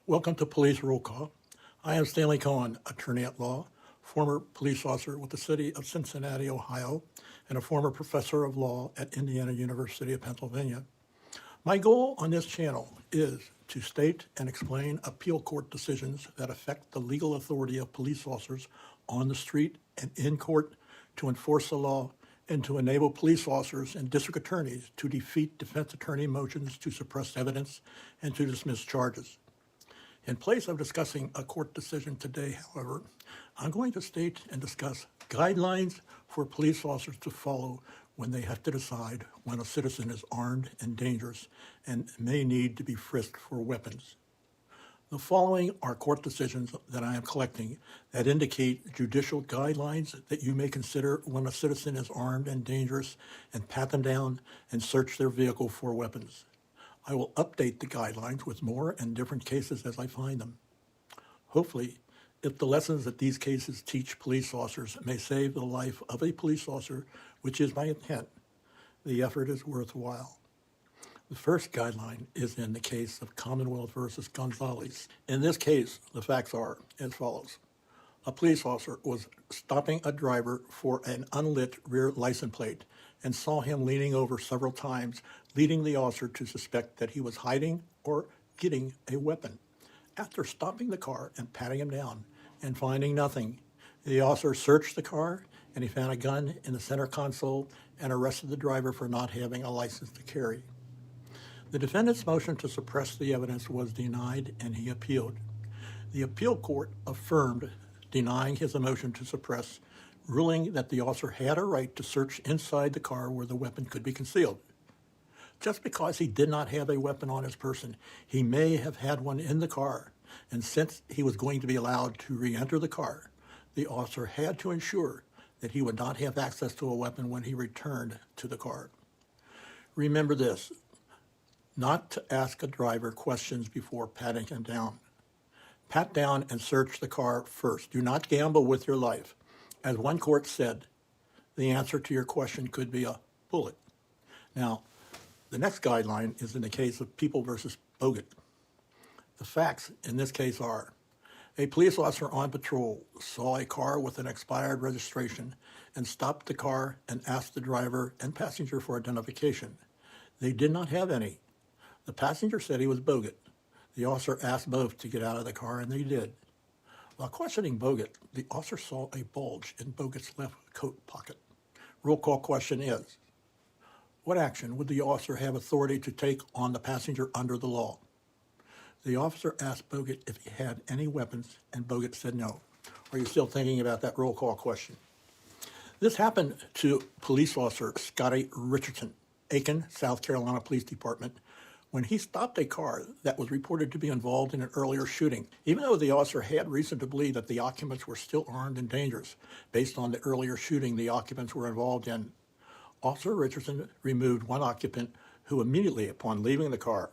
Welcome to Police Roll Call. I am Stanley Cohen, attorney at law, former police officer with the city of Cincinnati, Ohio, and a former professor of law at Indiana University of Pennsylvania. My goal on this channel is to state and explain appeal court decisions that affect the legal authority of police officers on the street and in court to enforce the law and to enable police officers and district attorneys to defeat defense attorney motions to suppress evidence and to dismiss charges. In place of discussing a court decision today, however, I'm going to state and discuss guidelines for police officers to follow when they have to decide when a citizen is armed and dangerous and may need to be frisked for weapons. The following are court decisions that I am collecting that indicate judicial guidelines that you may consider when a citizen is armed and dangerous and pat them down and search their vehicle for weapons. I will update the guidelines with more and different cases as I find them. Hopefully, if the lessons that these cases teach police officers may save the life of a police officer, which is my intent, the effort is worthwhile. The first guideline is in the case of Commonwealth versus Gonzalez. In this case, the facts are as follows. A police officer was stopping a driver for an unlit rear license plate and saw him leaning over several times, leading the officer to suspect that he was hiding or getting a weapon. After stopping the car and patting him down and finding nothing, the officer searched the car and he found a gun in the center console and arrested the driver for not having a license to carry. The defendant's motion to suppress the evidence was denied and he appealed. The appeal court affirmed denying his motion to suppress, ruling that the officer had a right to search inside the car where the weapon could be concealed. Just because he did not have a weapon on his person, he may have had one in the car, and since he was going to be allowed to re-enter the car, the officer had to ensure that he would not have access to a weapon when he returned to the car. Remember this, not to ask a driver questions before patting him down. Pat down and search the car first. Do not gamble with your life. As one court said, the answer to your question could be a bullet. Now, the next guideline is in the case of People versus Bogut. The facts in this case are, a police officer on patrol saw a car with an expired registration and stopped the car and asked the driver and passenger for identification. They did not have any. The passenger said he was Bogut. The officer asked both to get out of the car, and they did. While questioning Bogut, the officer saw a bulge in Bogut's left coat pocket. Roll call question is, what action would the officer have authority to take on the passenger under the law? The officer asked Bogut if he had any weapons, and Bogut said no. Are you still thinking about that roll call question? This happened to police officer Scotty Richardson, Aiken, South Carolina Police Department, when he stopped a car that was reported to be involved in an earlier shooting, even though the officer had reason to believe that the occupants were still armed and dangerous. Based on the earlier shooting the occupants were involved in, Officer Richardson removed one occupant who immediately, upon leaving the car,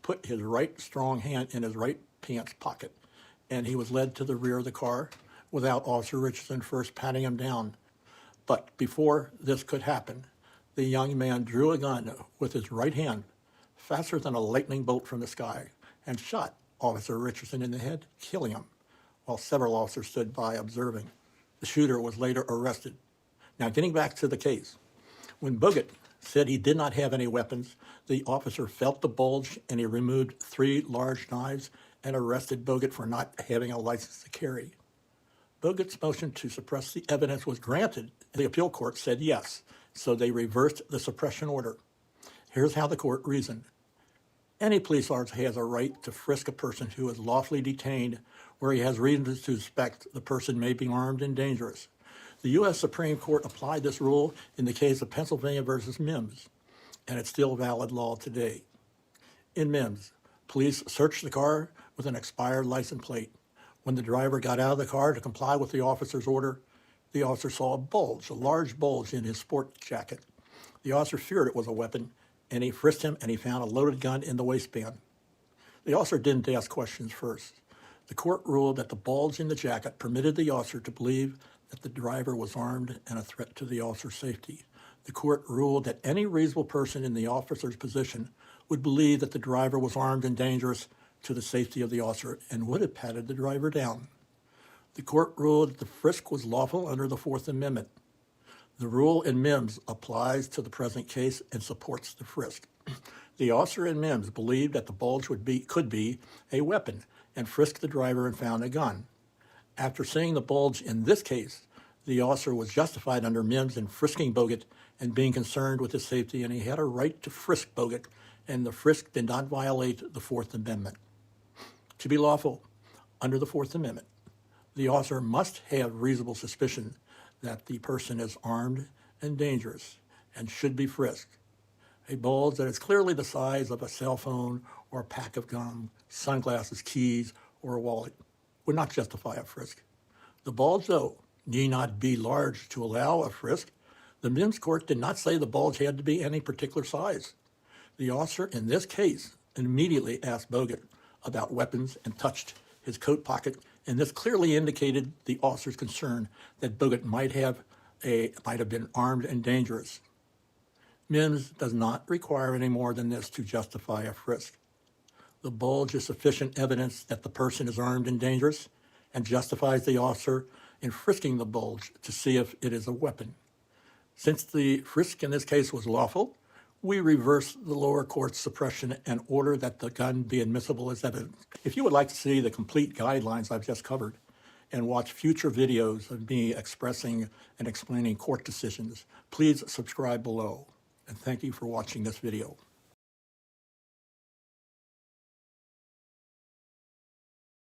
put his right strong hand in his right pants pocket, and he was led to the rear of the car without Officer Richardson first patting him down. But before this could happen, the young man drew a gun with his right hand, faster than a lightning bolt from the sky, and shot Officer Richardson in the head, killing him, while several officers stood by observing. The shooter was later arrested. Now, getting back to the case, when Bogut said he did not have any weapons, the officer felt the bulge and he removed 3 large knives and arrested Bogut for not having a license to carry. Bogut's motion to suppress the evidence was granted. The appeal court said yes, so they reversed the suppression order. Here's how the court reasoned. Any police officer has a right to frisk a person who is lawfully detained where he has reason to suspect the person may be armed and dangerous. The U.S. Supreme Court applied this rule in the case of Pennsylvania versus Mims, and it's still valid law today. In Mims, police searched the car with an expired license plate. When the driver got out of the car to comply with the officer's order, the officer saw a large bulge in his sport jacket. The officer feared it was a weapon, and he frisked him, and he found a loaded gun in the waistband. The officer didn't ask questions first. The court ruled that the bulge in the jacket permitted the officer to believe that the driver was armed and a threat to the officer's safety. The court ruled that any reasonable person in the officer's position would believe that the driver was armed and dangerous to the safety of the officer and would have patted the driver down. The court ruled that the frisk was lawful under the Fourth Amendment. The rule in Mims applies to the present case and supports the frisk. The officer in Mims believed that the bulge could be a weapon and frisked the driver and found a gun. After seeing the bulge in this case, the officer was justified under Mims in frisking Bogut and being concerned with his safety, and he had a right to frisk Bogut, and the frisk did not violate the Fourth Amendment. To be lawful under the Fourth Amendment, the officer must have reasonable suspicion that the person is armed and dangerous and should be frisked. A bulge that is clearly the size of a cell phone or a pack of gum, sunglasses, keys, or a wallet would not justify a frisk. The bulge, though, need not be large to allow a frisk. The Mims court did not say the bulge had to be any particular size. The officer in this case immediately asked Bogut about weapons and touched his coat pocket, and this clearly indicated the officer's concern that Bogut might have been armed and dangerous. Mims does not require any more than this to justify a frisk. The bulge is sufficient evidence that the person is armed and dangerous and justifies the officer in frisking the bulge to see if it is a weapon. Since the frisk in this case was lawful, we reverse the lower court's suppression and order that the gun be admissible as evidence. If you would like to see the complete guidelines I've just covered and watch future videos of me expressing and explaining court decisions, please subscribe below. And thank you for watching this video.